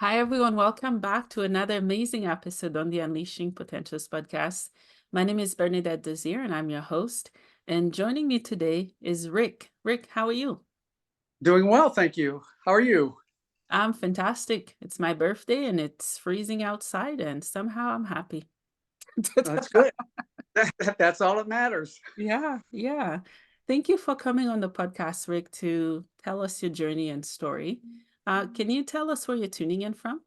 Hi, everyone. Welcome back to another amazing episode on the Unleashing Potentials podcast. My name is Bernadette Desir, and I'm your host. And joining me today is Rick. Rick, how are you? Doing well, thank you. How are you? I'm fantastic. It's my birthday and it's freezing outside, and somehow I'm happy. That's good. That's all that matters. Yeah, yeah. Thank you for coming on the podcast, Rick, to tell us your journey and story. Can you tell us where you're tuning in from?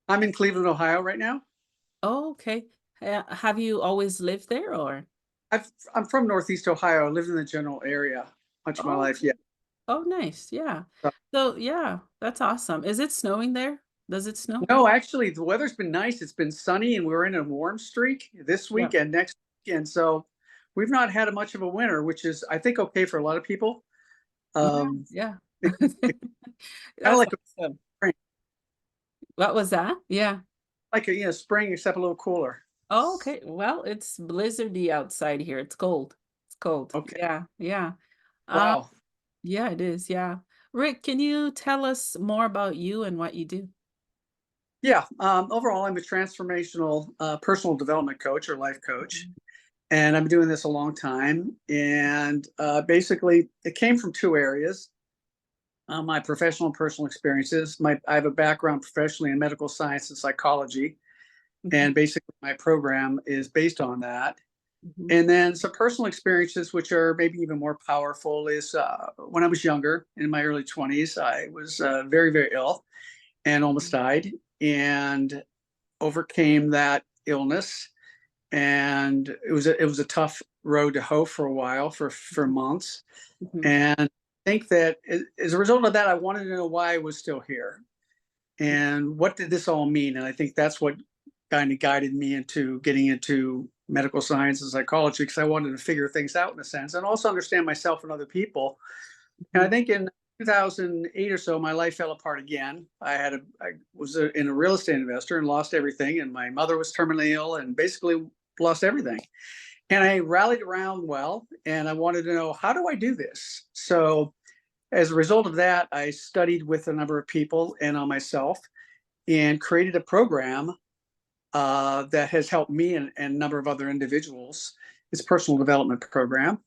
I'm in Cleveland, Ohio right now. Oh, okay. Have you always lived there or? I'm from Northeast Ohio. I lived in the general area much of my Oh, life. Yeah. oh, nice. Yeah. So- So, yeah, that's awesome. Is it snowing there? Does it snow? No, actually, the weather's been nice. It's been sunny, and we're in a warm streak this Yeah. week and next weekend. So we've not had much of a winter, which is, I think, okay for a lot of people. Yeah. Um, Yeah. it's kind of That's like a awesome. spring, What was that? Yeah. like a spring, except a little cooler. Oh, okay. Well, it's blizzardy outside here. It's cold. It's cold. Okay. Yeah. Yeah. Uh, Wow. yeah, it is. Yeah. Rick, can you tell us more about you and what you do? Yeah. Overall, I'm a transformational personal development coach or life coach. Mhm. And I've been doing this a long time. And basically, it came from two areas: my professional and personal experiences. I have a background professionally in medical science and psychology, Mhm. and basically, my program is based on that. Mhm. And then some personal experiences, which are maybe even more powerful, is when I was younger, in my early 20s, I was very, very ill and almost died, and overcame that illness. And it was a tough road to hoe for a while, for months. Mhm. And I think that as a result of that, I wanted to know why I was still here and what did this all mean. And I think that's what kind of guided me into getting into medical science and psychology, because I wanted to figure things out in a sense and also understand myself and other people. And I Mhm. think in 2008 or so, my life fell apart again. I was in a real estate investor and lost everything. And my mother was terminally ill and basically lost everything. And I rallied around well, and I wanted to know, how do I do this? So as a result of that, I studied with a number of people and on myself and created a program that has helped me and a number of other individuals. It's a personal development program,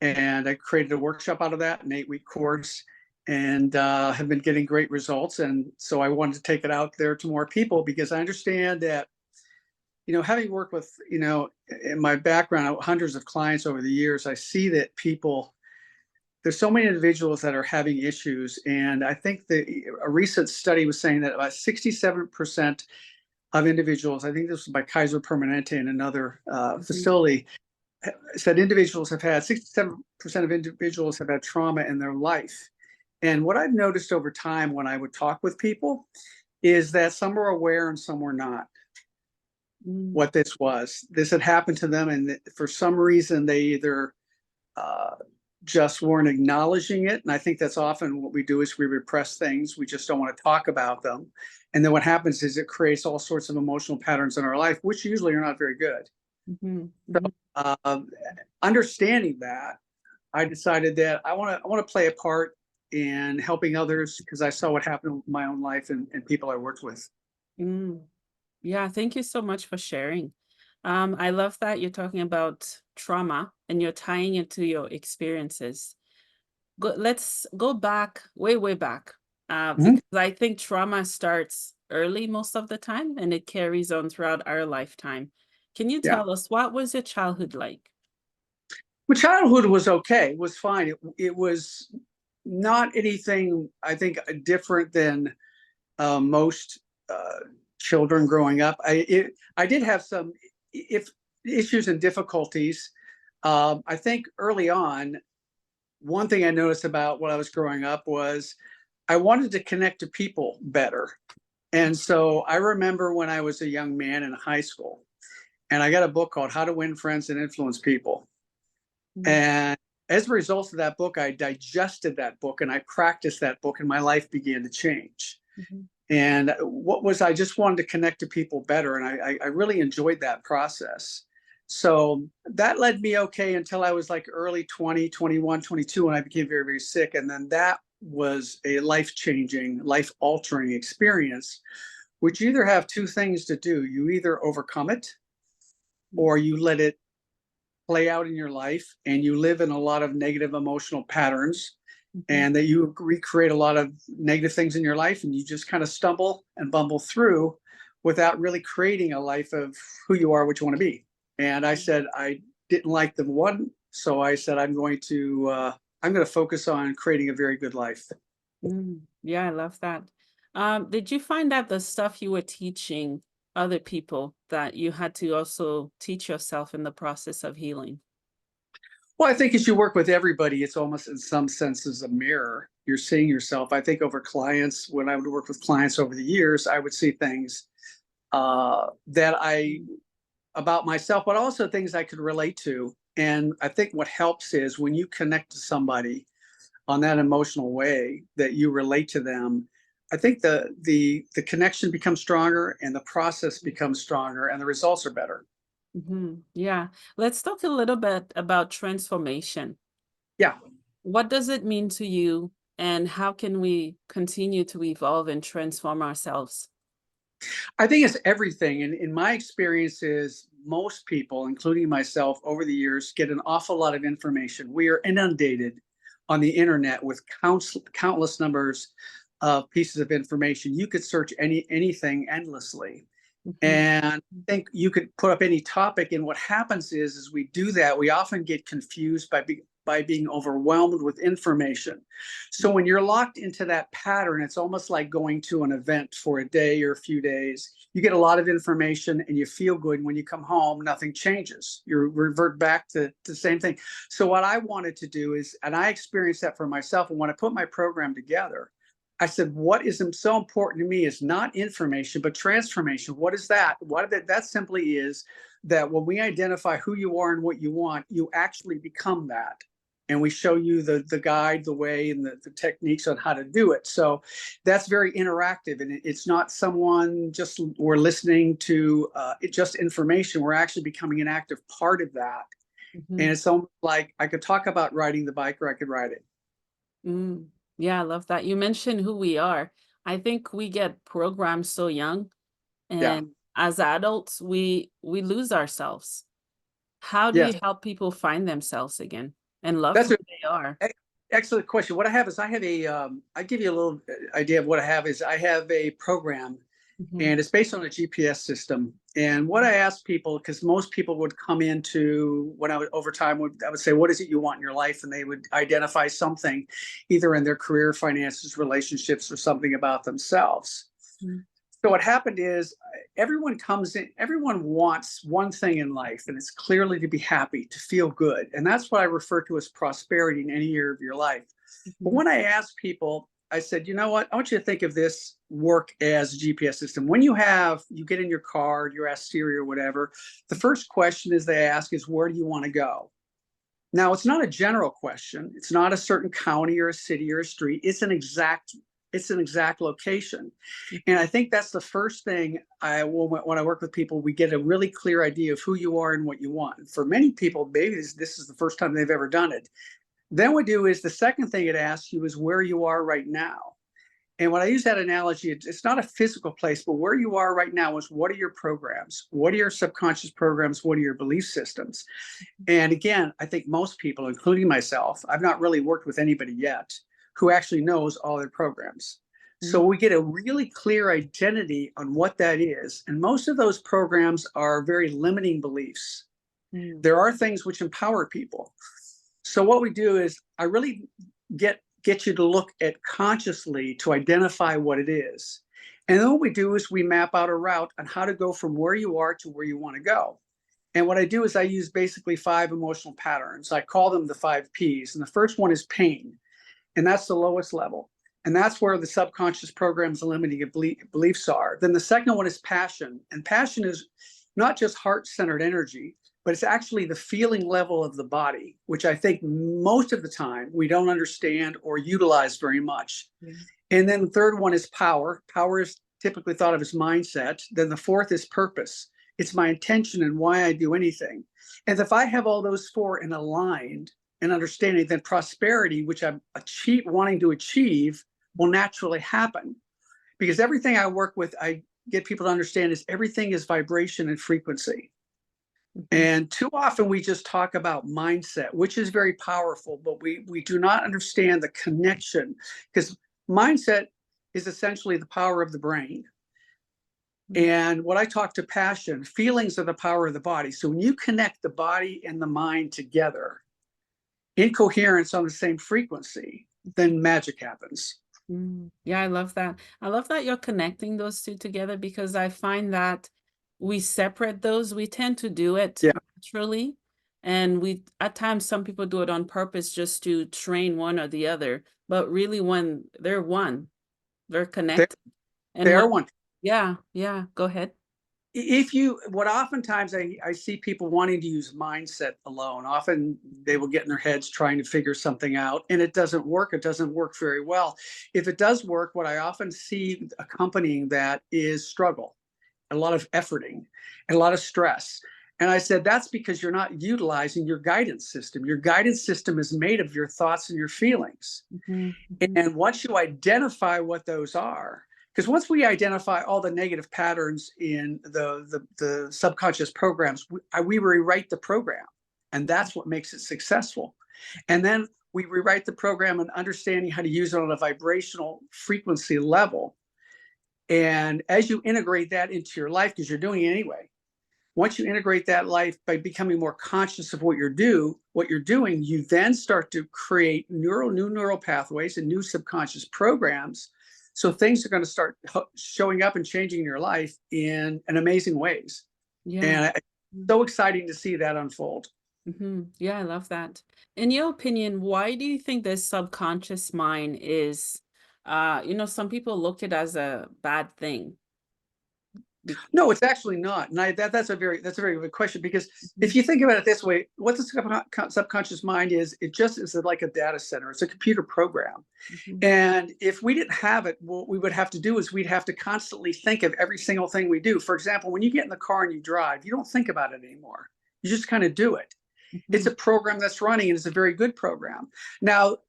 and I created a workshop out of that, an 8-week course, and have been getting great results. And so I wanted to take it out there to more people, because I understand that, having worked with, in my background, hundreds of clients over the years, I see that there's so many individuals that are having issues. And I think a recent study was saying that about 67% of individuals, I think this was by Kaiser Permanente and another Mhm. facility, said 67% of individuals have had trauma in their life. And what I've noticed over time when I would talk with people is that some were aware and some were not Mm. what this was. This had happened to them, and for some reason, they either uh, just weren't acknowledging it. And I think that's often what we do, is we repress things. We just don't want to talk about them. And then what happens is it creates all sorts of emotional patterns in our life, which usually are not very good. Mhm. So, Mhm. um, understanding that, I decided that I want to play a part in helping others, because I saw what happened in my own life and people I worked with. Mm. Yeah, thank you so much for sharing. I love that you're talking about trauma and you're tying it to your experiences. Let's go back, way, way back, Mhm. because I think trauma starts early most of the time and it carries on throughout our lifetime. Can you Yeah. tell us what was your childhood like? My childhood was okay, was fine. It was not anything, I think, different than most uh, children growing up. I did have some if issues and difficulties. I think early on, one thing I noticed about when I was growing up was I wanted to connect to people better. And so I remember when I was a young man in high school, and I got a book called How to Win Friends and Influence People. Mm. And as a result of that book, I digested that book and I practiced that book, and my life began to change. Mhm. And what was, I just wanted to connect to people better. And I really enjoyed that process. So that led me okay until I was like early 20, 21, 22, when I became very, very sick. And then that was a life-changing, life-altering experience, which you either have two things to do. You either overcome it or you let it play out in your life and you live in a lot of negative emotional patterns, Mhm. and that you recreate a lot of negative things in your life and you just kind of stumble and bumble through without really creating a life of who you are, what you want to be. And I said I didn't like the one, so I said I'm going to focus on creating a very good life. Yeah, I love that. Did you find that the stuff you were teaching other people that you had to also teach yourself in the process of healing? Well, I think as you work with everybody, it's almost in some senses a mirror. You're seeing yourself. I think over clients, when I would work with clients over the years, I would see things that I about myself, but also things I could relate to. And I think what helps is when you connect to somebody on that emotional way that you relate to them, I think the connection becomes stronger and the process becomes stronger and the results are better. Yeah. Let's talk a little bit about transformation. Yeah. What does it mean to you, and how can we continue to evolve and transform ourselves? I think it's everything. And in my experiences, most people, including myself, over the years, get an awful lot of information. We are inundated on the internet with countless numbers of pieces of information. You could search anything endlessly. Mhm. And I think you could put up any topic. And what happens is we do that, we often get confused by being overwhelmed with information. So when you're locked into that pattern, it's almost like going to an event for a day or a few days. You get a lot of information and you feel good. When you come home, nothing changes. You revert back to the same thing. So what I wanted to do is, and I experienced that for myself, and when I put my program together, I said, what is so important to me is not information, but transformation. What is that? That simply is that when we identify who you are and what you want, you actually become that. And we show you the guide, the way, and the techniques on how to do it. So that's very interactive. And it's not someone just we're listening to just information. We're actually becoming an active part of that. And Mhm. it's almost like I could talk about riding the bike or I could ride it. Mm. Yeah, I love that. You mentioned who we are. I think we get programmed so young, Yeah. and as adults, we lose ourselves. How do Yes. you help people find themselves again and love That's who a they are? excellent question. What I have is I give you a little idea of what I have is I have a program, Mhm. and it's based on a GPS system. And what I ask people, because most people would come into when I would over time I would say, what is it you want in your life? And they would identify something either in their career, finances, relationships, or something about themselves. Mhm. So what happened is everyone comes in, everyone wants one thing in life, and it's clearly to be happy, to feel good. And that's what I refer to as prosperity in any area of your life. But Mhm. when I ask people, I said, you know what? I want you to think of this work as a GPS system. When you get in your car, you ask Siri or whatever, the first question is they ask is, where do you want to go? Now, it's not a general question. It's not a certain county or a city or a street. It's an exact location. And I think that's the first thing when I work with people, we get a really clear idea of who you are and what you want. For many people, maybe this is the first time they've ever done it. Then we do is the second thing it asks you is where you are right now. And when I use that analogy, it's not a physical place, but where you are right now is what are your programs? What are your subconscious programs? What are your belief systems? And again, I think most people, including myself, I've not really worked with anybody yet who actually knows all their programs. So Mhm. we get a really clear identity on what that is. And most of those programs are very limiting beliefs. Mhm. There are things which empower people. So what we do is I really get you to look at consciously to identify what it is. And then what we do is we map out a route on how to go from where you are to where you want to go. And what I do is I use basically 5 emotional patterns. I call them the 5 Ps. And the first one is pain, and that's the lowest level. And that's where the subconscious programs and limiting beliefs are. Then the second one is passion. And passion is not just heart centered energy, but it's actually the feeling level of the body, which I think most of the time we don't understand or utilize very much. Yeah. And then the third one is power. Power is typically thought of as mindset. Then the fourth is purpose. It's my intention and why I do anything. And if I have all those four in aligned and understanding, then prosperity, which I'm wanting to achieve, will naturally happen. Because everything I work with, I get people to understand, is everything is vibration and frequency. And too often we just talk about mindset, which is very powerful, but we do not understand the connection, because mindset is essentially the power of the brain. And what I talk to passion, feelings are the power of the body. So when you connect the body and the mind together in coherence on the same frequency, then magic happens. Yeah, I love that. I love that you're connecting those two together, because I find that we separate those. We tend to do it Yeah, naturally. And we, at times, some people do it on purpose just to train one or the other. But really, when they're one, they're they, connected. And they when, are one. yeah, yeah, go ahead. If you, what oftentimes I see people wanting to use mindset alone. Often they will get in their heads trying to figure something out, and it doesn't work. It doesn't work very well. If it does work, what I often see accompanying that is struggle, a lot of efforting, and a lot of stress. And I said, that's because you're not utilizing your guidance system. Your guidance system is made of your thoughts and your feelings. And once you identify what those are, because once we identify all the negative patterns in the subconscious programs, we rewrite the program. And that's what makes it successful. And then we rewrite the program and understanding how to use it on a vibrational frequency level. And as you integrate that into your life, because you're doing it anyway, once you integrate that life by becoming more conscious of what you're doing, you then start to create new neural pathways and new subconscious programs. So things are going to start showing up and changing in your life in amazing ways. Yeah. And it's so exciting to see that unfold. Yeah, I love that. In your opinion, why do you think this subconscious mind is, some people look at it as a bad thing? No, it's actually not. And that's a very good question, because if Mhm, you think about it this way, what the subconscious mind is, it just is like a data center. It's a computer program. mhm, And if we didn't have it, what we would have to do is we'd have to constantly think of every single thing we do. For example, when you get in the car and you drive, you don't think about it anymore. You just kind of do it. It's mhm, a program that's running, and it's a very good program. Now,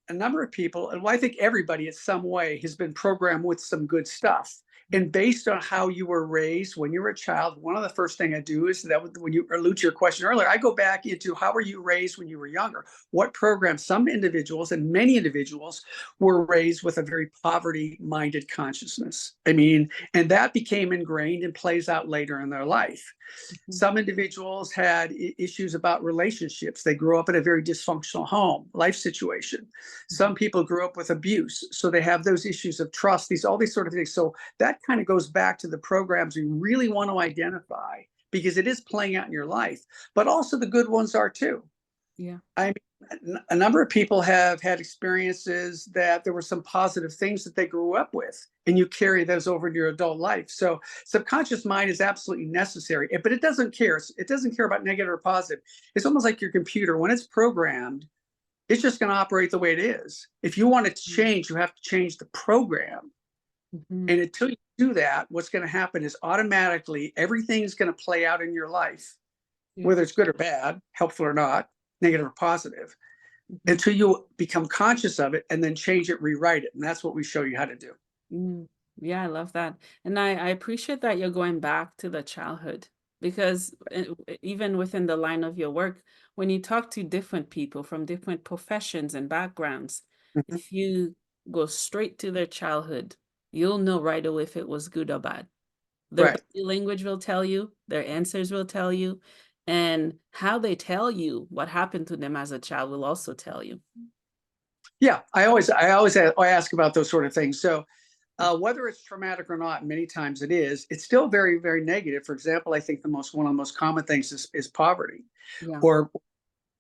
a number of people, and well, I think everybody in some way has been programmed with some good stuff. And based on how you were raised when you were a child, one of the first thing I do is that, when you allude to your question earlier, I go back into how were you raised when you were younger? What programs? Some individuals, and many individuals, were raised with a very poverty-minded consciousness. I mean, and that became ingrained and plays out later in their life. mhm, Some individuals had issues about relationships. They grew up in a very dysfunctional home, life situation. Some mhm. people grew up with abuse, so they have those issues of trust, all these sort of things. So that kind of goes back to the programs we really want to identify, because it is playing out in your life, but also the good ones are too. Yeah. I mean, a number of people have had experiences that there were some positive things that they grew up with, and you carry those over into your adult life. So subconscious mind is absolutely necessary, but it doesn't care. It doesn't care about negative or positive. It's almost like your computer. When it's programmed, it's just going to operate the way it is. If you want it to Mhm, change, you have to change the program. mhm. And until you do that, what's going to happen is automatically everything's going to play out in your life, Yeah. whether it's good or bad, helpful or not, negative or positive, Mhm. until you become conscious of it and then change it, rewrite it. And that's what we show you how to do. Mm, yeah, I love that. And I appreciate that you're going back to the childhood, because even within the line of your work, when you talk to different people from different professions and backgrounds, Mhm. if you go straight to their childhood, you'll know right away if it was good or bad. Their Right. body language will tell you, their answers will tell you, and how they tell you what happened to them as a child will also tell you. Yeah. I ask about those sort of things. So whether it's traumatic or not, many times it is, it's still very, very negative. For example, I think one of the most common things is poverty, Yeah. or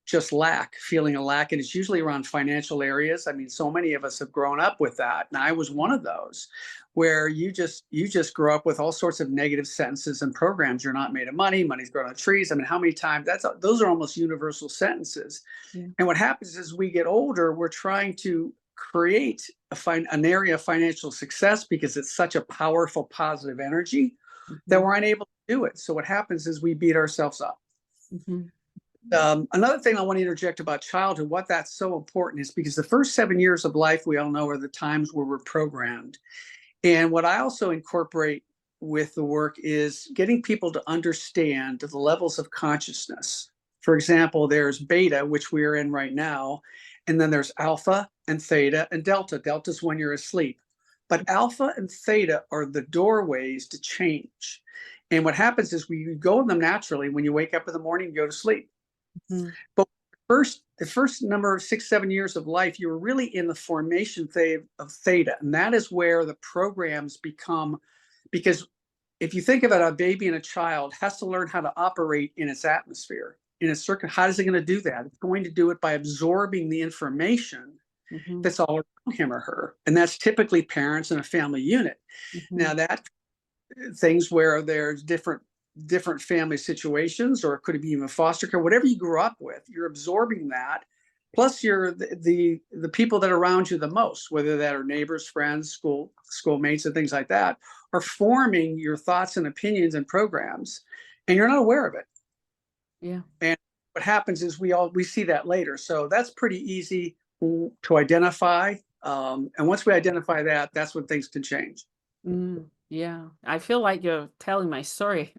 just lack, feeling a lack. And it's usually around financial areas. I mean, so many of us have grown up with that. And I was one of those, where you just grow up with all sorts of negative sentences and programs. You're not made of money, money's grown on trees. I mean, how many times those are almost universal sentences. Yeah. And what happens is, we get older, we're trying to create an area of financial success, because it's such a powerful positive energy, that Mhm, we're unable to do it. So what happens is we beat ourselves up. mhm. Another thing I want to interject about childhood, what that's so important is because the first 7 years of life, we all know, are the times where we're programmed. And what I also incorporate with the work is getting people to understand the levels of consciousness. For example, there's beta, which we are in right now, and then there's alpha and theta and delta. Delta is when you're asleep. But alpha and theta are the doorways to change. And what happens is we go in them naturally. When you wake up in the morning, you go to sleep. Mhm. But the first number of 6, 7 years of life, you're really in the formation phase of theta. And that is where the programs become, because if you think about a baby and a child has to learn how to operate in its atmosphere, in a circuit, how is it going to do that? It's going to do it by absorbing the information Mhm. that's all around him or her. And that's typically parents and a family unit. Now Mhm. that things where there's different family situations, or it could be even foster care, whatever you grew up with, you're absorbing that. Plus, you're the people that are around you the most, whether that are neighbors, friends, schoolmates, and things like that, are forming your thoughts and opinions and programs, and you're not aware of it. Yeah. And what happens is we see that later. So that's pretty easy to identify. And once we identify that, that's when things can change. Yeah. I feel like you're telling my story.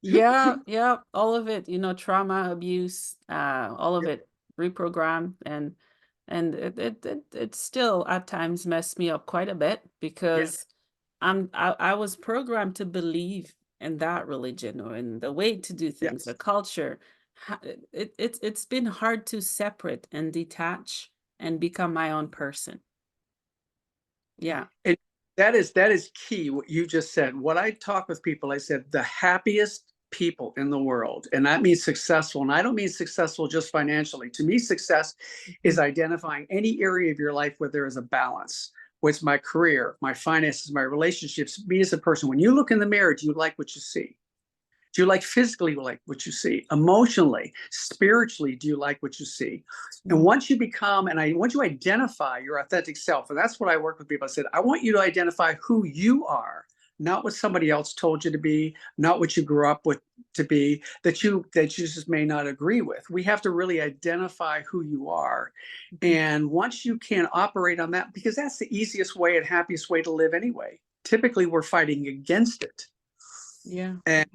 Yeah, yeah, all of it, trauma, abuse, all of it reprogrammed, and it still at times messed me up quite a bit Yeah. because I was programmed to believe in that religion or in the way to do things, the Yes. culture. It's been hard to separate and detach and become my own person. Yeah. And that is key, what you just said. What I talk with people, I said the happiest people in the world, and that means successful. And I don't mean successful just financially. To me, success is Mhm. identifying any area of your life where there is a balance. What's my career, my finances, my relationships, me as a person. When you look in the mirror, do you like what you see? Do you like physically like what you see? Emotionally, spiritually, do you like what you see? And Mm. once you become, and once you identify your authentic self, and that's what I work with people. I said, I want you to identify who you are, not what somebody else told you to be, not what you grew up with to be, that you just may not agree with. We have to really identify who you are. Mhm. And once you can operate on that, because that's the easiest way and happiest way to live anyway. Typically, we're fighting against it. Yeah. And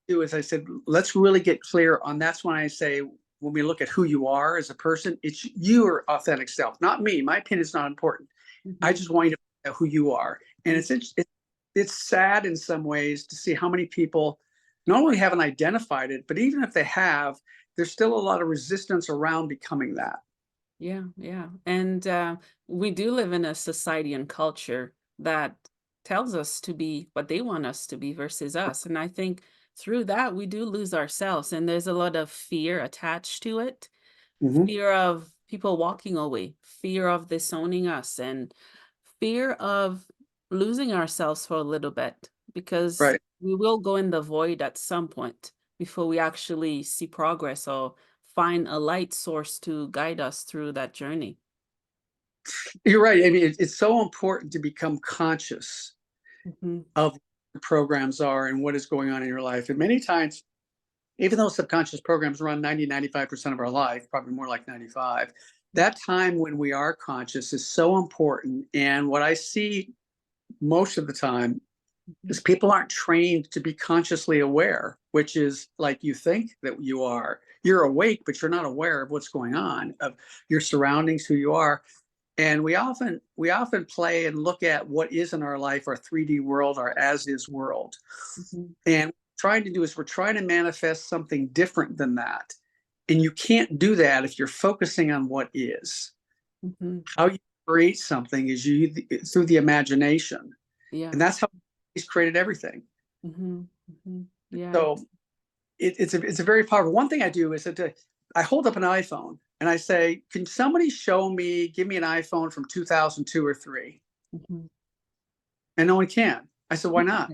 do is I said, let's really get clear on that's when I say, when we look at who you are as a person, it's your authentic self, not me. My opinion is not important. I Mhm. just want you to know who you are. And Mm. it's sad in some ways to see how many people not only haven't identified it, but even if they have, there's still a lot of resistance around becoming that. Yeah, yeah. And we do live in a society and culture that tells us to be what they want us to be versus us. And I think through that, we do lose ourselves. And there's a lot of fear attached to it, Mhm. fear of people walking away, fear of disowning us, and fear of losing ourselves for a little bit because Right. we will go in the void at some point before we actually see progress or find a light source to guide us through that journey. You're right. I mean, it's so important to become conscious Mhm. of what the programs are and what is going on in your life. And many times, even though subconscious programs run 90, 95% of our life, probably more like 95, that time when we are conscious is so important. And what I see most of the time Mhm. is people aren't trained to be consciously aware, which is like you think that you are. You're awake, but you're not aware of what's going on, of your surroundings, who you are. And we often play and look at what is in our life, our 3D world, our as is world. Mhm. And what we're trying to do is we're trying to manifest something different than that. And you can't do that if you're focusing on what is. Mhm. How you create something is through the imagination. Yeah. And that's how he's created everything. Mhm. Mhm. Yeah. So it's a very powerful. One thing I do is that I hold up an iPhone and I say, can somebody give me an iPhone from 2002 or three? Mhm. And no one can. I said, why not?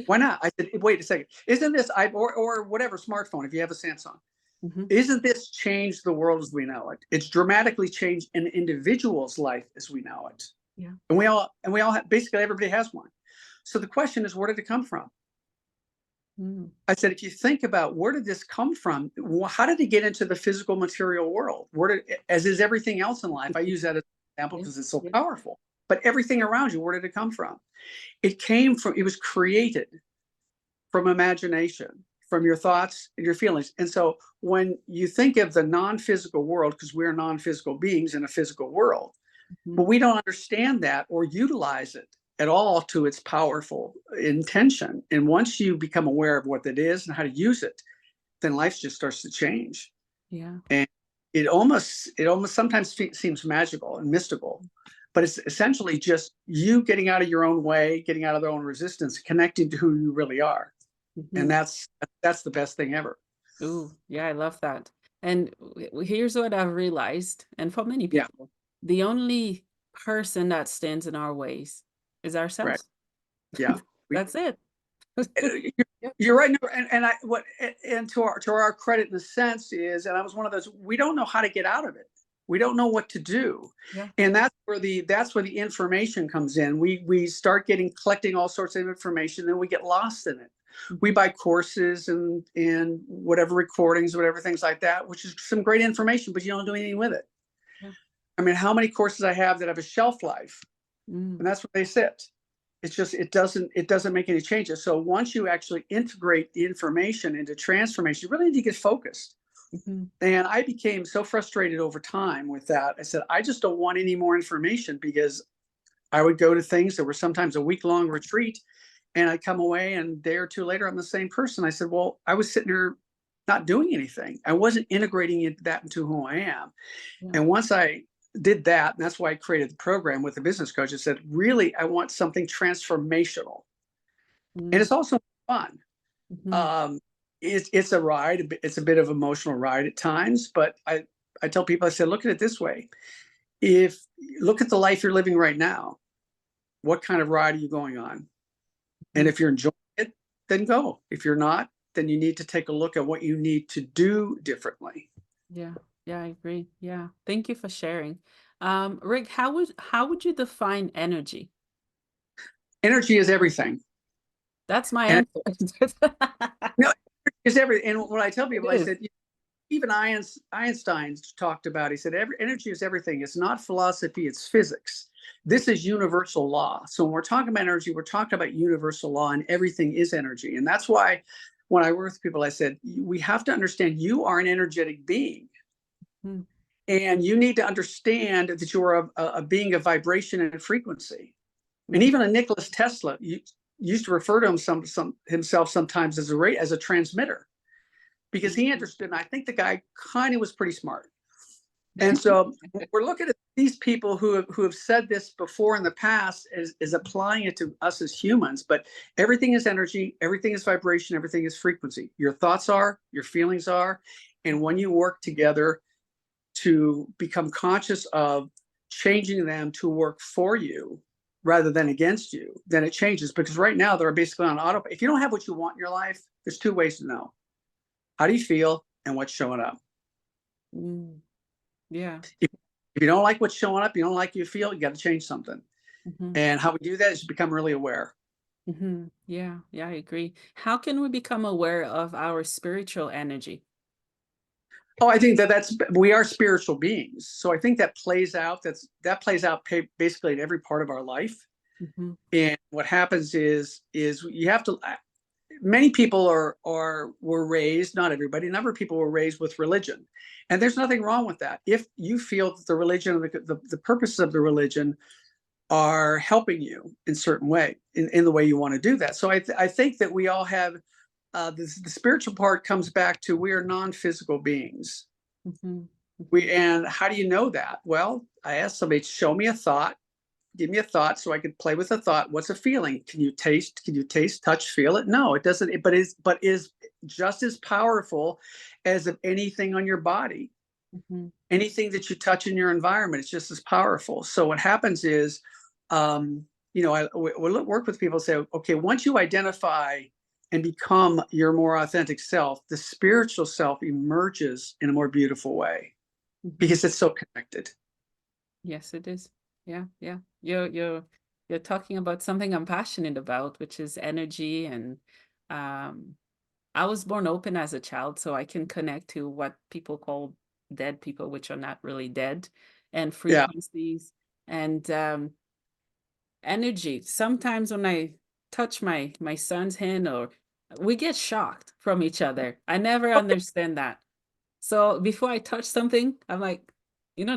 Why not? I said, wait a second. Isn't this or whatever smartphone, if you have a Samsung, Mhm. isn't this changed the world as we know it? It's dramatically changed an individual's life as we know it. Yeah. And we all have, basically everybody has one. So the question is, where did it come from? Mm. I said, if you think about where did this come from? How did it get into the physical material world? As is everything else in life, I use that as an example Yeah. because it's so Yeah. powerful. But everything around you, where did it come from? It was created from imagination, from your thoughts and your feelings. And so when you think of the non-physical world, because we're non-physical beings in a physical world, Mhm. but we don't understand that or utilize it at all to its powerful intention. And once you become aware of what that is and how to use it, then life just starts to change. Yeah. And it almost sometimes seems magical and mystical, but it's essentially just you getting out of your own way, getting out of their own resistance, connecting to who you really are. And Mhm. that's the best thing ever. Ooh, yeah, I love that. And here's what I've realized, and for many Yeah, people, the only person that stands in our ways is right. ourselves. Yeah. We, That's it. you're, Yep. you're right. No, and I what and to our credit in the sense is, and I was one of those. We don't know how to get out of it. We don't know what to do, Yeah. and that's where the information comes in. We start collecting all sorts of information, then we get lost in it. We Mhm. buy courses and whatever recordings, whatever things like that, which is some great information, but you don't do anything with it. Yeah. I mean, how many courses I have that have a shelf life, Mm. and that's where they sit. It's just it doesn't make any changes. So once you actually integrate the information into transformation, you really need to get focused. Mhm. And I became so frustrated over time with that. I said, I just don't want any more information because I would go to things that were sometimes a week-long retreat, and I'd come away and a day or two later, I'm the same person. I said, well, I was sitting here not doing anything. I wasn't integrating that into who I am. Yeah. And once I did that, and that's why I created the program with the business coach, I said, really, I want something transformational. And Mm. it's also fun. Mhm. Um, it's a ride. It's a bit of emotional ride at times, but I tell people, I said, look at it this way. If look at the life you're living right now, what kind of ride are you going on? And Mhm. if you're enjoying it, then go. If you're not, then you need to take a look at what you need to do differently. Yeah. Yeah, I agree. Yeah. Thank you for sharing. Rick, how would you define energy? Energy is everything. That's my And answer. no, it's everything. And when I tell It people, I is. said, even Einstein talked about, he said, energy is everything. It's not philosophy, it's physics. This is universal law. So when we're talking about energy, we're talking about universal law, and everything is energy. And that's why when I work with people, I said, we have to understand you are an energetic being. Mm. And you need to understand that you are a being of vibration and frequency. And Mhm. even a Nicholas Tesla used to refer to himself sometimes as a transmitter, because he Mhm. understood. And I think the guy kind of was pretty smart. And so we're looking at these people who have said this before in the past is applying it to us as humans. But everything is energy, everything is vibration, everything is frequency. Your thoughts are, your feelings are. And when you work together to become conscious of changing them to work for you rather than against you, then it changes. Because right now they're basically on auto. If you don't have what you want in your life, there's two ways to know: how do you feel and what's showing up. Mm. Yeah. If you don't like what's showing up, you don't like you feel, you got to change something. Mhm. And how we do that is become really aware. Mhm. Yeah, yeah, I agree. How can we become aware of our spiritual energy? Oh, I think that's we are spiritual beings. So I think that plays out basically in every part of our life. Mhm. And what happens is you have to. Many people were raised, not everybody, a number of people were raised with religion, and there's nothing wrong with that. If you feel that the religion, the purposes of the religion are helping you in certain way, in the way you want to do that. So I think that we all have the spiritual part comes back to we are non-physical beings. Mhm. Mhm. And how do you know that? Well, I asked somebody to show me a thought, give me a thought so I could play with a thought. What's a feeling? Can you taste, touch, feel it? No, it doesn't. But is just as powerful as of anything on your body. Mhm. Anything that you touch in your environment, it's just as powerful. So what happens is, um, we'll work with people and say, okay, once you identify and become your more authentic self, the spiritual self emerges in a more beautiful way Mhm. because it's so connected. Yes, it is. Yeah, yeah. You're talking about something I'm passionate about, which is energy and I was born open as a child, so I can connect to what people call dead people, which are not really dead, and Yeah. frequencies and energy. Sometimes when I touch my son's hand, or we get shocked from each other. I never understand that. So before I touch something, I'm like,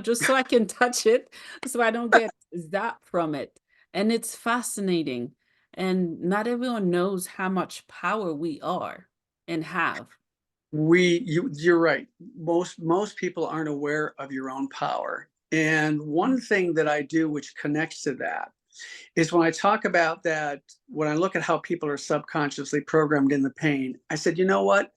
just so I can touch it, so I don't get zapped from it. And it's fascinating. And not everyone knows how much power we are and have. You're right. Most people aren't aware of your own power. And Mm. one thing that I do, which connects to that, is when I talk about that, when I look at how people are subconsciously programmed in the pain, I said, you know what?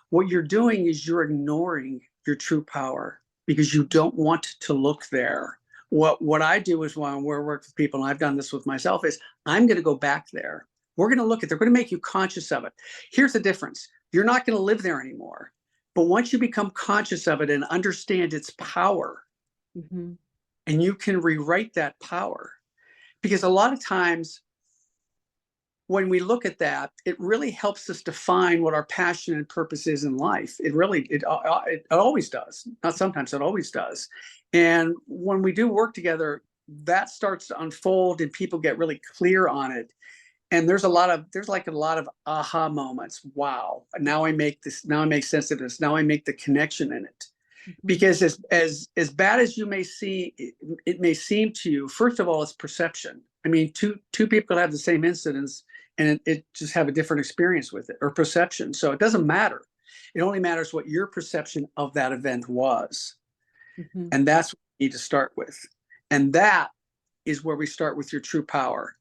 What you're doing is you're ignoring your true power because you don't want to look there. What I do is when we're working with people, and I've done this with myself, is I'm going to go back there. We're going to look at, they're going to make you conscious of it. Here's the difference. You're not going to live there anymore. But once you become conscious of it and understand its power, Mhm. and you can rewrite that power, because a lot of times when we look at that, it really helps us define what our passion and purpose is in life. It always does. Not sometimes, it always does. And when we do work together, that starts to unfold and people get really clear on it. And there's like a lot of aha moments. Wow, now I make this, now I make sense of this, now I make the connection in it. Mhm. Because as bad as you may see it may seem to you, first of all, it's perception. I mean, two people have the same incidents and it just have a different experience with it, or perception. So it doesn't matter. It only matters what your perception of that event was. Mhm. And that's what you need to start with. And that is where we start with your true power.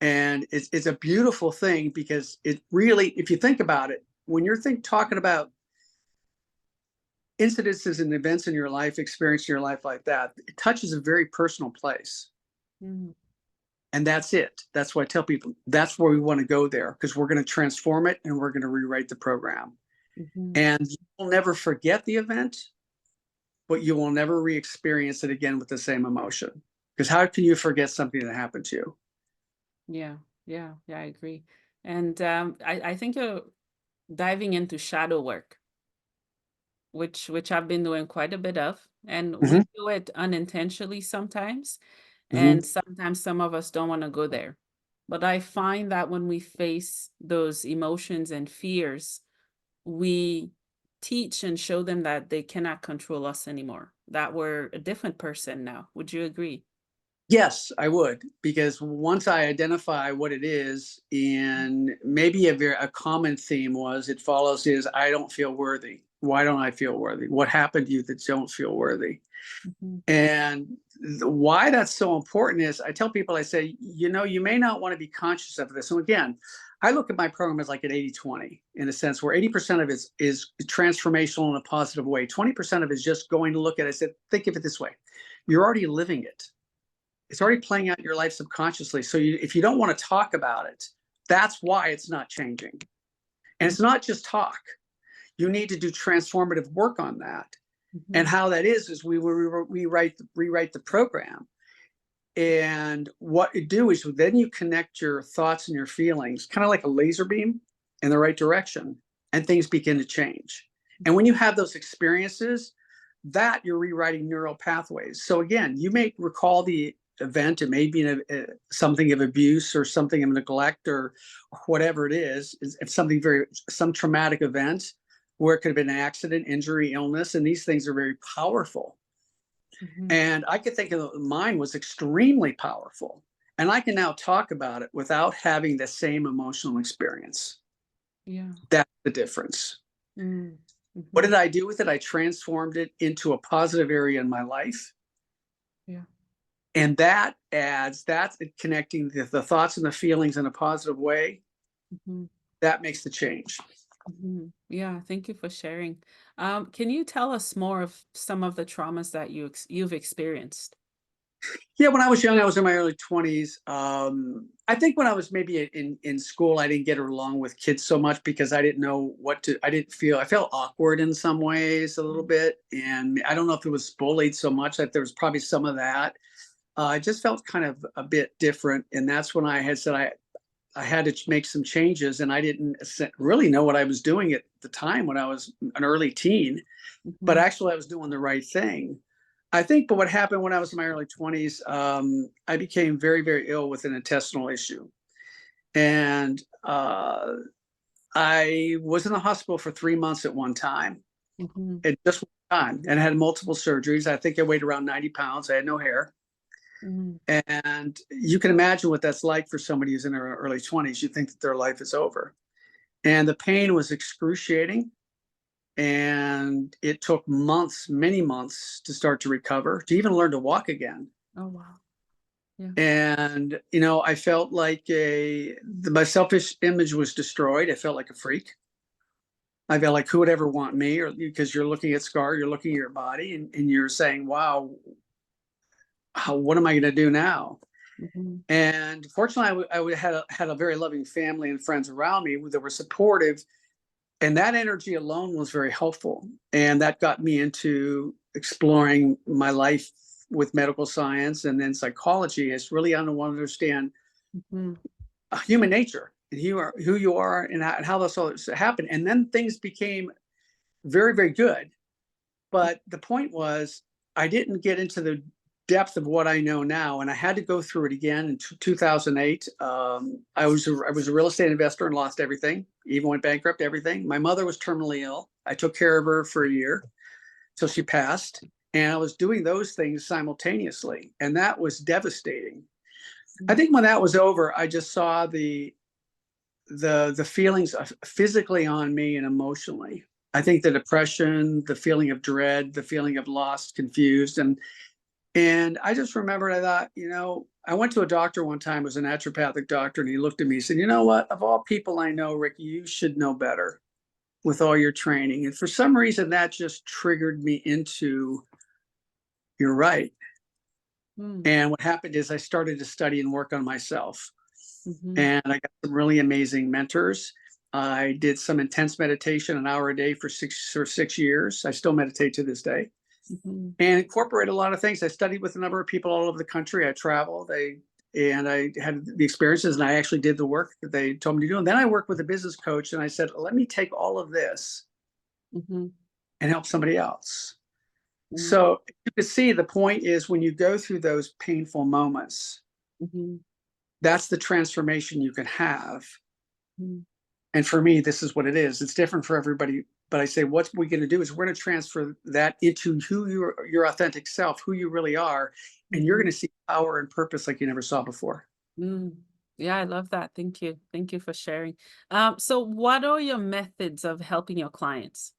And it's a beautiful thing because it really, if you think about it, when you're talking about incidences and events in your life, experience in your life like that, it touches a very personal place. Mhm. And that's it. That's why I tell people that's where we want to go there, because we're going to transform it and we're going to rewrite the program. Mhm. And you will never forget the event, but you will never re experience it again with the same emotion. Because how can you forget something that happened to you? Yeah. Yeah. Yeah. I agree. And I think you're diving into shadow work, which I've been doing quite a bit of, and we Mm-hmm. do it unintentionally sometimes, Mm-hmm. and sometimes some of us don't want to go there. But I find that when we face those emotions and fears, we teach and show them that they cannot control us anymore, that we're a different person now. Would you agree? Yes, I would, because once I identify what it is, and maybe a common theme was it follows is I don't feel worthy. Why don't I feel worthy? What happened to you that don't feel worthy? Mhm. And why that's so important is I tell people, I say, you may not want to be conscious of this. So again, I look at my program as like an 80-20 in a sense where 80% of it is transformational in a positive way. 20% of it is just going to look at it. I said, think of it this way. You're already living it. It's already playing out in your life subconsciously. So if you don't want to talk about it, that's why it's not changing. And Mhm. it's not just talk. You need to do transformative work on that. And Mhm. how that is we rewrite the program. And what you do is then you connect your thoughts and your feelings, kind of like a laser beam, in the right direction, and things begin to change. And when you have those experiences, that you're rewriting neural pathways. So again, you may recall the event, it may be something of abuse or something of neglect or whatever it is. It's something some traumatic event where it could have been an accident, injury, illness, and these things are very powerful. Mhm. And I could think of mine was extremely powerful. And I can now talk about it without having the same emotional experience. Yeah. That's the difference. Mm. What Mhm. did I do with it? I transformed it into a positive area in my life. Yeah. And that's connecting the thoughts and the feelings in a positive way. Mhm. That makes the change. Mhm. Yeah, thank you for sharing. Can you tell us more of some of the traumas that you've experienced? Yeah, when I was young, I was in my early 20s. I think when I was maybe in school, I didn't get along with kids so much because I didn't know I didn't feel, I felt awkward in some ways a little Mm. bit. And I don't know if it was bullied so much that there was probably some of that. I just felt kind of a bit different. And that's when I had said, I had to make some changes, and I didn't really know what I was doing at the time when I was an early teen, but Mhm. actually I was doing the right thing. I think, but what happened when I was in my early 20s, I became very, very ill with an intestinal issue. And I was in the hospital for 3 months at one time, Mhm. at just one time, and had multiple surgeries. I think I weighed around 90 pounds. I had no hair. Mhm. And you can imagine what that's like for somebody who's in their early 20s. You think that their life is over. And the pain was excruciating. And it took months, many months to start to recover, to even learn to walk again. Oh, wow. Yeah. And, I felt like my selfish image was destroyed. I felt like a freak. I felt like who would ever want me, or because you're looking at scar, you're looking at your body, and you're saying, wow, what am I going to do now? Mhm. And fortunately, had a very loving family and friends around me that were supportive, and that energy alone was very helpful. And that got me into exploring my life with medical science and then psychology. Is really I want to understand Mhm. human nature and who you are, and how this all happened. And then things became very, very good. But the point was, I didn't get into the depth of what I know now, and I had to go through it again in 2008. I was a real estate investor and lost everything, even went bankrupt. Everything. My mother was terminally ill. I took care of her for a year till she passed, and I was doing those things simultaneously, and that was devastating. I Mhm. think when that was over, I just saw the feelings physically on me and emotionally. I think the depression, the feeling of dread, the feeling of lost, confused, and I just remembered. I thought, I went to a doctor one time, it was a naturopathic doctor, and he looked at me and said, "You know what? Of all people I know, Rick, you should know better with all your training." And for some reason, that just triggered me into, "You're right." Mm. And what happened is I started to study and work on myself. Mhm. And I got some really amazing mentors. I did some intense meditation, an hour a day for 6 years. I still meditate to this day, Mhm. and incorporate a lot of things. I studied with a number of people all over the country. I traveled. And I had the experiences, and I actually did the work that they told me to do. And then I worked with a business coach, and I said, let me take all of this Mhm. and help somebody else. Mhm. So you can see the point is, when you go through those painful moments, Mhm. that's the transformation you can have. Mhm. And for me, this is what it is. It's different for everybody. But I say, what we're going to do is we're going to transfer that into who your authentic self, who you really are, and you're going Mhm. to see power and purpose like you never saw before. Mm. Yeah, I love that. Thank you. Thank you for sharing. So what are your methods of helping your clients?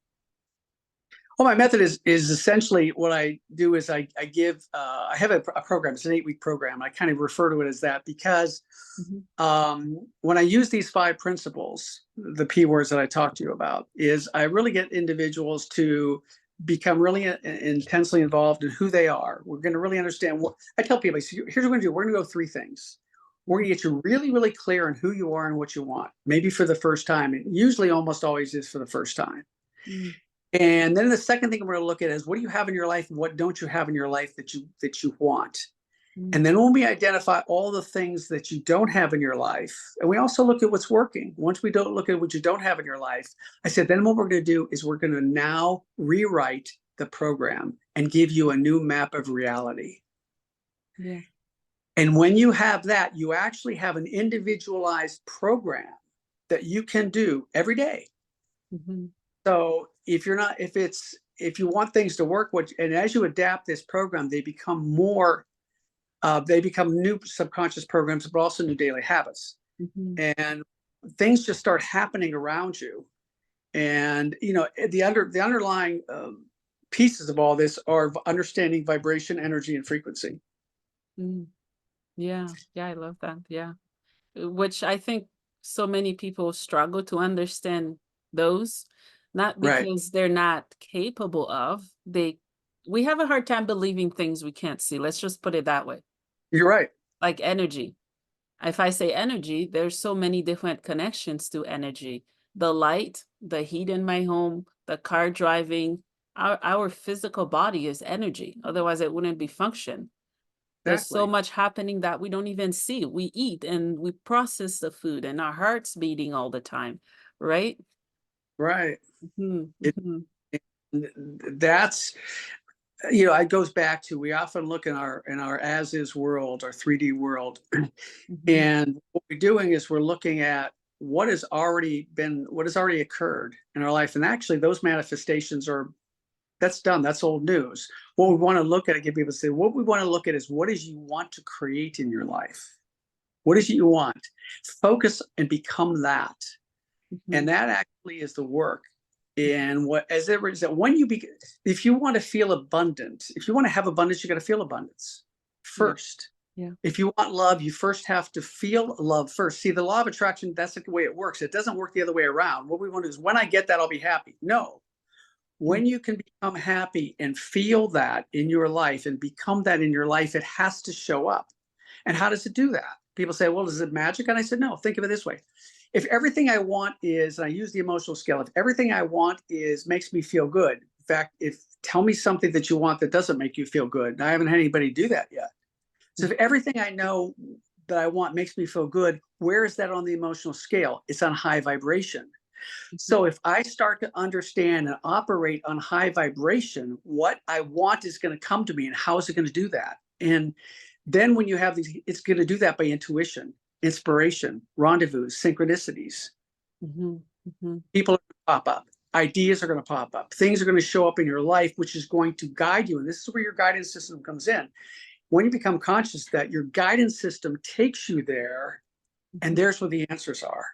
Well, my method is essentially, what I do is I give I have a program. It's an 8-week program. I kind of refer to it as that because Mhm. when I use these 5 principles, the P words that I talked to you about, is I really get individuals to become really intensely involved in who they are. We're going to really understand what I tell people. So here's what we're going to do. We're going to go 3 things. We're going Mhm. to get you really, really clear on who you are and what you want, maybe for the first time. It usually almost always is for the first time. Mm. And then the second thing we're going to look at is, what do you have in your life and what don't you have in your life that you want? Mm. And then when we identify all the things that you don't have in your life, and we also look at what's working. Once we don't look at what you don't have in your life, I said, then what we're going to do is we're going to now rewrite the program and give you a new map of reality. Yeah. And when you have that, you actually have an individualized program that you can do every day. Mhm. So if you want things to work, and as you adapt this program, they become new subconscious programs, but also new daily habits. Mhm. And things just start happening around you. And the underlying pieces of all this are understanding vibration, energy, and frequency. Mm. Yeah. Yeah, I love that. Yeah. Which I think so many people struggle to understand those, not Right. because they're not capable of, we have a hard time believing things we can't see. Let's just put it that way. You're right. Like energy. If I say energy, there's so many different connections to energy. The light, the heat in my home, the car driving, our physical body is energy. Otherwise, it wouldn't be function. There's so Exactly. much happening that we don't even see. We eat and we process the food and our heart's beating all the time, right? Right. Mhm, It, mhm, that's, it goes back to, we often look in our as is world, our 3D world, mhm. and what we're doing is we're looking at what has already occurred in our life. And actually those manifestations that's done. That's old news. What we want to look at, give people say, what we want to look at is what is you want to create in your life? What is it you want? Focus and become that. And Mhm. that actually is the work. And what, as ever is that when if you want to feel abundant, if you want to have abundance, you got to feel abundance Yeah, first. yeah. If you want love, you first have to feel love first. See, the law of attraction, that's the way it works. It doesn't work the other way around. What we want to do is when I get that, I'll be happy. No, Mm, when you can become happy and feel that in your life and become that in your life, it has to show up. And how does it do that? People say, well, is it magic? And I said, no, think of it this way. If everything I want is, and I use the emotional scale, if everything I want is makes me feel good, in fact, if tell me something that you want that doesn't make you feel good. And I haven't had anybody do that yet. So mm, if everything I know that I want makes me feel good, where is that on the emotional scale? It's on high vibration. mhm. So if I start to understand and operate on high vibration, what I want is going to come to me, and how is it going to do that? And then when you have these, it's going to do that by intuition, inspiration, rendezvous, synchronicities. Mhm, mhm, People are going to pop up. Ideas are going to pop up. Things are going to show up in your life, which is going to guide you. And this is where your guidance system comes in. When you become conscious that your guidance system takes you there, and mhm. there's where the answers are.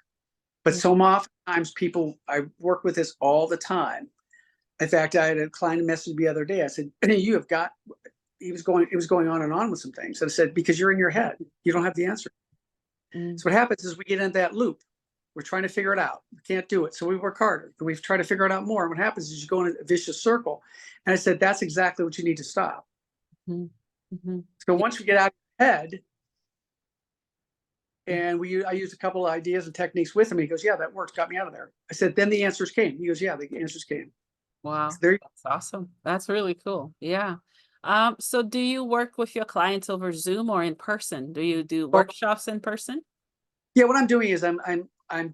But Yeah. so oftentimes people, I work with this all the time. In fact, I had a client message me the other day. I said, you have got, it was going on and on with some things. And I said, because you're in your head, you don't have the answer. Mm, So what happens is we get into that loop. We're trying to figure it out. We can't do it. So we work harder. We try to figure it out more. And what happens is you go in a vicious circle. And I said, that's exactly what you need to stop. mhm, mhm. So Yeah, once you get out of your head, mm, and I used a couple of ideas and techniques with him. He goes, yeah, that works. Got me out of there. I said, then the answers came. He goes, yeah, the answers came. So wow, there, that's awesome. That's really cool. Yeah. So do you work with your clients over Zoom or in person? Do you do oh, workshops in person? yeah, what I'm doing is I'm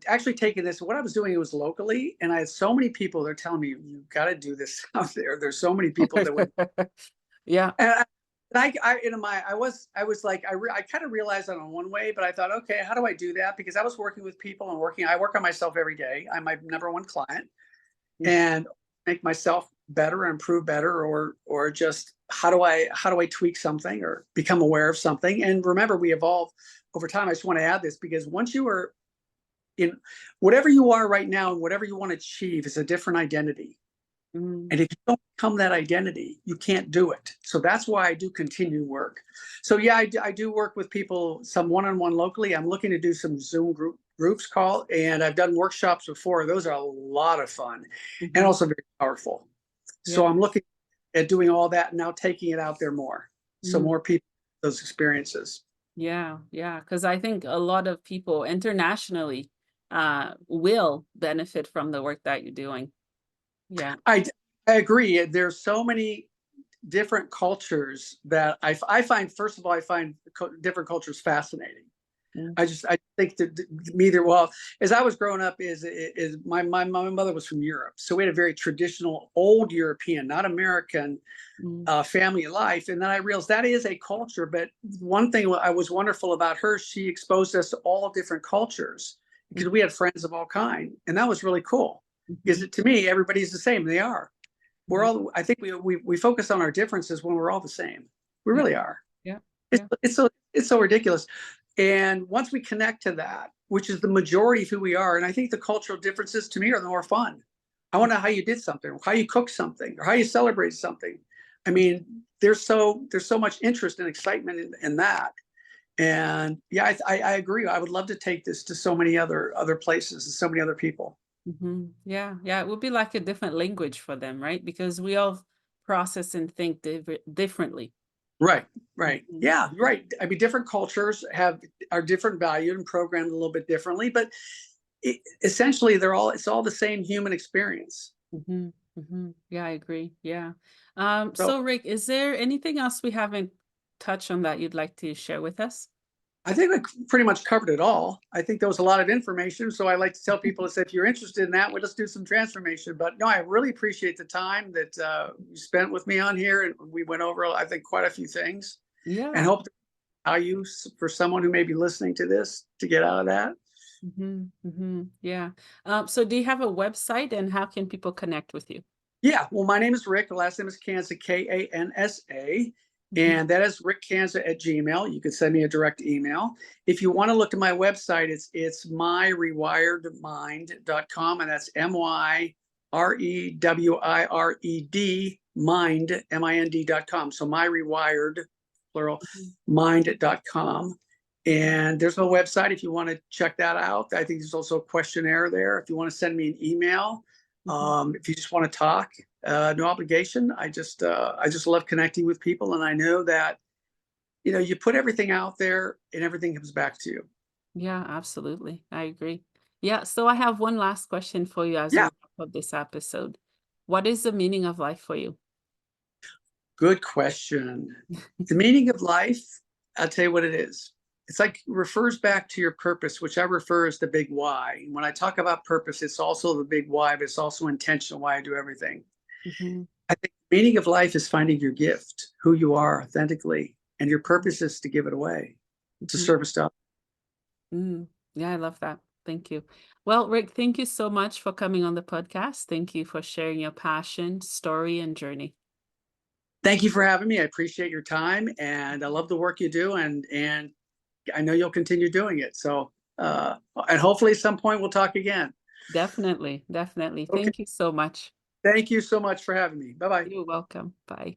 actually taking this. What I was doing was locally, and I had so many people. They're telling me you got to do this out there. There's so many people that would. Yeah. And I in my I was like I kind of realized that on one way, but I thought, okay, how do I do that? Because I was working with people and working. I work on myself every day. I'm my number one client, Mm, and make myself better, improve better, or just how do I tweak something or become aware of something. And remember, we evolve over time. I just want to add this because once you are in whatever you are right now and whatever you want to achieve is a different identity. mm, And if you don't become that identity, you can't do it. So that's why I do continue work. So yeah, I do work with people, some one-on-one locally. I'm looking to do some Zoom groups call, and I've done workshops before. Those are a lot of fun and mhm. also very powerful. Yeah. So I'm looking at doing all that and now taking it out there more. So Mm, more people, those experiences. yeah. Yeah. Because I think a lot of people internationally will benefit from the work that you're doing. Yeah. I, I agree. There's so many different cultures that I find, first of all, I find different cultures fascinating. Mm, I think that me there. Well, as I was growing up, is my mother was from Europe, so we had a very traditional, old European, not American, mm, family life. And then I realized that is a culture. But one thing I was wonderful about her, she exposed us to all different cultures mm, because we had friends of all kind, and that was really cool. mhm, Because to me, everybody's the same. They are. We're mhm. all. I think we focus on our differences when we're all the same. We Yeah. really are. Yeah. It's Yeah. it's so ridiculous. And once we connect to that, which is the majority of who we are, and I think the cultural differences to me are the more fun. I want to know how you did something, or how you cooked something, or how you celebrated something. I mean, there's so much interest and excitement in that. And yeah, I agree. I would love to take this to so many other places and so many other people. Mhm. Yeah, yeah, it would be like a different language for them, right? Because we all process and think differently. Right, right. Mhm, Yeah, mhm, right. I mean, different cultures are different valued and programmed a little bit differently, but essentially it's all the same human experience. mhm, mhm. Yeah, I agree. Yeah. So So Rick, is there anything else we haven't touch on that you'd like to share with us? I think we pretty much covered it all. I think there was a lot of information. So I like to tell people, if you're interested in that, well, let's do some transformation. But no, I really appreciate the time that you spent with me on here. And we went over, I think, quite a few things, and Yeah. hope to value for someone who may be listening to this to get out of that. Yeah. So do you have a website, and how can people connect with you? Yeah. Well, my name is Rick. The last name is Kansa, Kansa. Mhm. And that is rickkansa@gmail. You could send me a direct email. If you want to look at my website, it's myrewiredmind.com. And that's MYREWIRED mind.com. So myrewired, plural, Mhm. mind.com. And there's no website if you want to check that out. I think there's also a questionnaire there. If you want to send me an email, Mhm. if you just want to talk, no obligation. I just love connecting with people, and I know that you put everything out there, and everything comes back to you. Yeah, absolutely. I agree. Yeah. So I have one last question for you as we Yeah, wrap up this episode. What is the meaning of life for you? good question. The meaning of life, I'll tell you what it is. It's like refers back to your purpose, which I refer as the big why. When I talk about purpose, it's also the big why, but it's also intentional why I do everything. Mhm. I think the meaning of life is finding your gift, who you are authentically, and your purpose is to give it away, to Mhm. service to. Yeah, I love that. Thank you. Well, Rick, thank you so much for coming on the podcast. Thank you for sharing your passion, story, and journey. Thank you for having me. I appreciate your time, and I love the work you do, and I know you'll continue doing it. So, and hopefully at some point we'll talk again. Definitely. Definitely. Okay. Thank you so much. Thank you so much for having me. Bye bye. You're welcome. Bye.